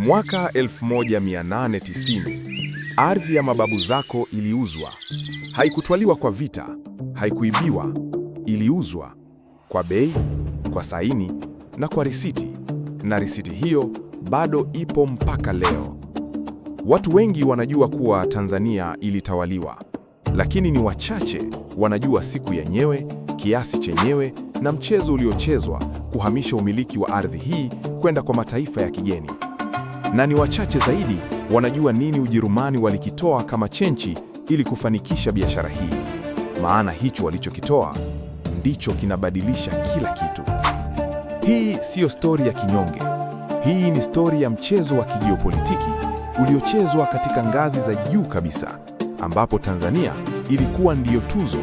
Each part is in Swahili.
Mwaka 1890, ardhi ya mababu zako iliuzwa. Haikutwaliwa kwa vita, haikuibiwa, iliuzwa kwa bei, kwa saini na kwa risiti. Na risiti hiyo bado ipo mpaka leo. Watu wengi wanajua kuwa Tanzania ilitawaliwa, lakini ni wachache wanajua siku yenyewe, kiasi chenyewe na mchezo uliochezwa kuhamisha umiliki wa ardhi hii kwenda kwa mataifa ya kigeni. Na ni wachache zaidi wanajua nini Ujerumani walikitoa kama chenchi ili kufanikisha biashara hii. Maana hicho walichokitoa ndicho kinabadilisha kila kitu. Hii siyo stori ya kinyonge. Hii ni stori ya mchezo wa kijiopolitiki uliochezwa katika ngazi za juu kabisa, ambapo Tanzania ilikuwa ndiyo tuzo.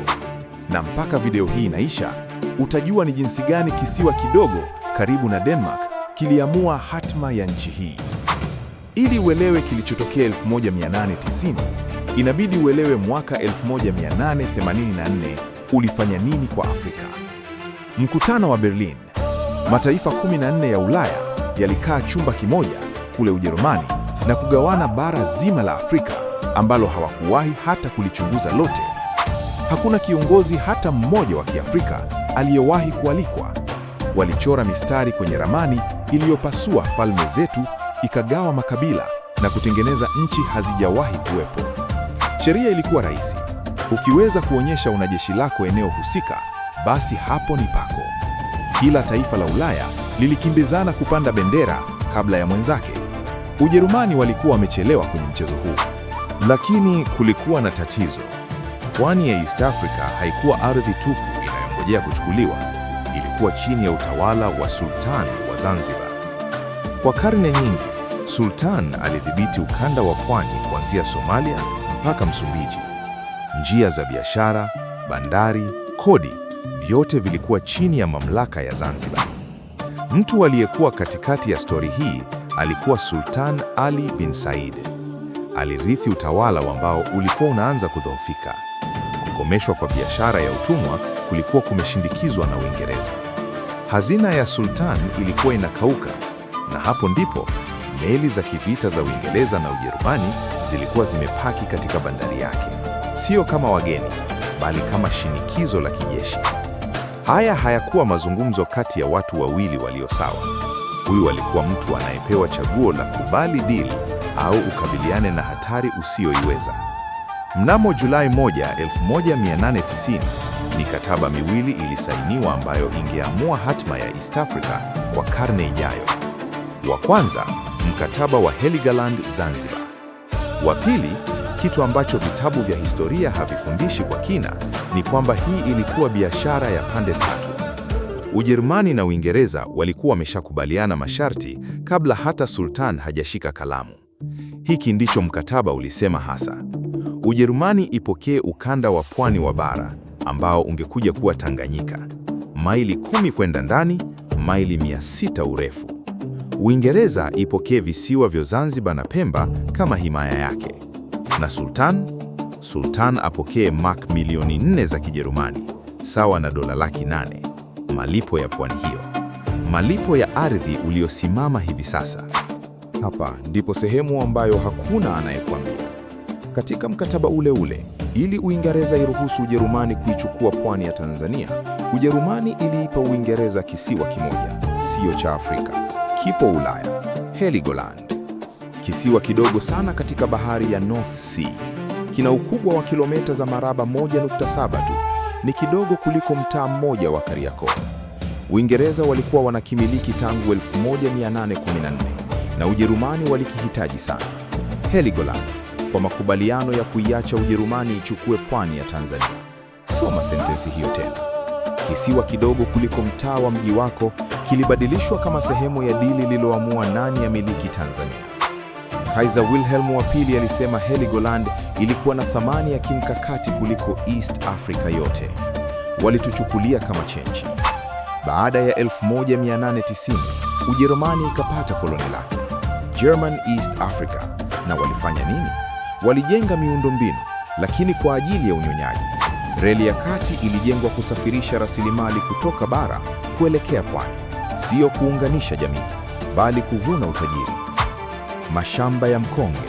Na mpaka video hii inaisha, utajua ni jinsi gani kisiwa kidogo karibu na Denmark kiliamua hatma ya nchi hii. Ili uelewe kilichotokea 1890, inabidi uelewe mwaka 1884 ulifanya nini kwa Afrika. Mkutano wa Berlin. Mataifa 14 ya Ulaya yalikaa chumba kimoja kule Ujerumani na kugawana bara zima la Afrika ambalo hawakuwahi hata kulichunguza lote. Hakuna kiongozi hata mmoja wa Kiafrika aliyewahi kualikwa. Walichora mistari kwenye ramani iliyopasua falme zetu, ikagawa makabila na kutengeneza nchi hazijawahi kuwepo. Sheria ilikuwa rahisi. Ukiweza kuonyesha una jeshi lako eneo husika, basi hapo ni pako. Kila taifa la Ulaya lilikimbizana kupanda bendera kabla ya mwenzake. Ujerumani walikuwa wamechelewa kwenye mchezo huu. Lakini kulikuwa na tatizo. Pwani ya East Africa haikuwa ardhi tupu inayongojea kuchukuliwa. Ilikuwa chini ya utawala wa Sultan wa Zanzibar. Kwa karne nyingi, Sultan alidhibiti ukanda wa pwani kuanzia Somalia mpaka Msumbiji. Njia za biashara, bandari, kodi, vyote vilikuwa chini ya mamlaka ya Zanzibar. Mtu aliyekuwa katikati ya stori hii alikuwa Sultan Ali bin Said. Alirithi utawala ambao ulikuwa unaanza kudhoofika. Kukomeshwa kwa biashara ya utumwa kulikuwa kumeshindikizwa na Uingereza. Hazina ya Sultan ilikuwa inakauka, na hapo ndipo meli za kivita za Uingereza na Ujerumani zilikuwa zimepaki katika bandari yake, sio kama wageni, bali kama shinikizo la kijeshi. Haya hayakuwa mazungumzo kati ya watu wawili walio sawa. Huyu alikuwa mtu anayepewa chaguo la kubali deal au ukabiliane na hatari usiyoiweza. Mnamo Julai 1, 1890, mikataba miwili ilisainiwa ambayo ingeamua hatma ya East Africa kwa karne ijayo. Wa kwanza, mkataba wa Heligoland Zanzibar. Wa pili, kitu ambacho vitabu vya historia havifundishi kwa kina, ni kwamba hii ilikuwa biashara ya pande tatu. Ujerumani na Uingereza walikuwa wameshakubaliana masharti kabla hata Sultan hajashika kalamu. Hiki ndicho mkataba ulisema hasa. Ujerumani ipokee ukanda wa pwani wa bara ambao ungekuja kuwa Tanganyika, maili 10 kwenda ndani, maili 600 urefu. Uingereza ipokee visiwa vya Zanzibar na Pemba kama himaya yake. Na Sultan apokee mark milioni 4 za Kijerumani, sawa na dola 800,000, malipo ya pwani hiyo. Malipo ya ardhi uliosimama hivi sasa. Hapa ndipo sehemu ambayo hakuna anayekwambia. Katika mkataba ule ule, ili Uingereza iruhusu Ujerumani kuichukua pwani ya Tanzania, Ujerumani iliipa Uingereza kisiwa kimoja, sio cha Afrika, kipo Ulaya, Heligoland. Kisiwa kidogo sana katika bahari ya North Sea. Kina ukubwa wa kilomita za maraba 1.7 tu. Ni kidogo kuliko mtaa mmoja wa Kariakoo. Uingereza walikuwa wanakimiliki tangu 1814 na Ujerumani walikihitaji sana. Heligoland, kwa makubaliano ya kuiacha Ujerumani ichukue pwani ya Tanzania. Soma sentensi hiyo tena. Kisiwa kidogo kuliko mtaa wa mji wako kilibadilishwa kama sehemu ya dili lililoamua nani ya miliki Tanzania. Kaiser Wilhelm wa pili alisema Heligoland ilikuwa na thamani ya kimkakati kuliko East Africa yote. Walituchukulia kama chenchi. Baada ya 1890, Ujerumani ikapata koloni lake, German East Africa. Na walifanya nini? Walijenga miundombinu, lakini kwa ajili ya unyonyaji. Reli ya kati ilijengwa kusafirisha rasilimali kutoka bara kuelekea pwani, sio kuunganisha jamii, bali kuvuna utajiri. mashamba ya mkonge,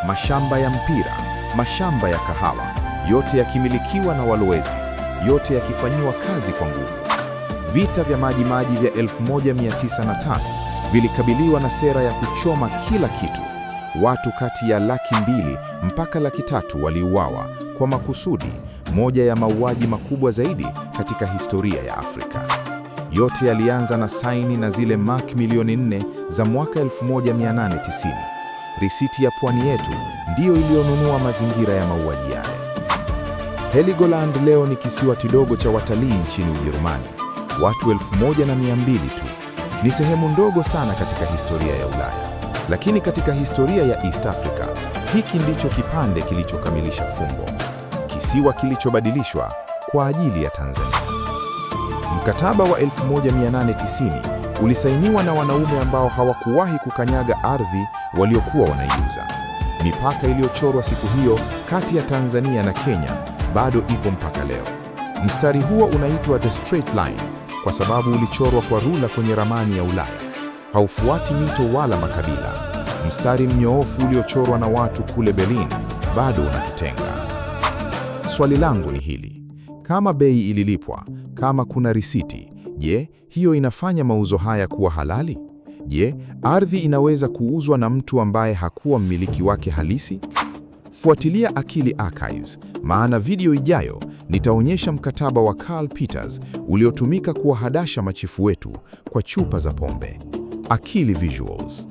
mashamba ya mpira, mashamba ya kahawa, yote yakimilikiwa na walowezi, yote yakifanyiwa kazi kwa nguvu. Vita vya Majimaji vya 1905 vilikabiliwa na sera ya kuchoma kila kitu. Watu kati ya 200,000 mpaka 300,000 waliuawa kwa makusudi, moja ya mauaji makubwa zaidi katika historia ya Afrika. Yote yalianza na saini na zile mark milioni 4 za mwaka 1890. Risiti ya pwani yetu ndiyo iliyonunua mazingira ya mauaji yale. Heligoland leo ni kisiwa kidogo cha watalii nchini Ujerumani. Watu 1200 tu. Ni sehemu ndogo sana katika historia ya Ulaya. Lakini katika historia ya East Africa, hiki ndicho kipande kilichokamilisha fumbo. Kisiwa kilichobadilishwa kwa ajili ya Tanzania. Mkataba wa 1890 ulisainiwa na wanaume ambao hawakuwahi kukanyaga ardhi waliokuwa wanaiuza. Mipaka iliyochorwa siku hiyo kati ya Tanzania na Kenya bado ipo mpaka leo. Mstari huo unaitwa the straight line kwa sababu ulichorwa kwa rula kwenye ramani ya Ulaya. Haufuati mito wala makabila. Mstari mnyoofu uliochorwa na watu kule Berlin bado unatutenga. Swali langu ni hili: kama bei ililipwa, kama kuna risiti, je, hiyo inafanya mauzo haya kuwa halali? Je, ardhi inaweza kuuzwa na mtu ambaye hakuwa mmiliki wake halisi? Fuatilia Akili Archives, maana video ijayo nitaonyesha mkataba wa Karl Peters uliotumika kuwahadasha machifu wetu kwa chupa za pombe. Akili Visuals.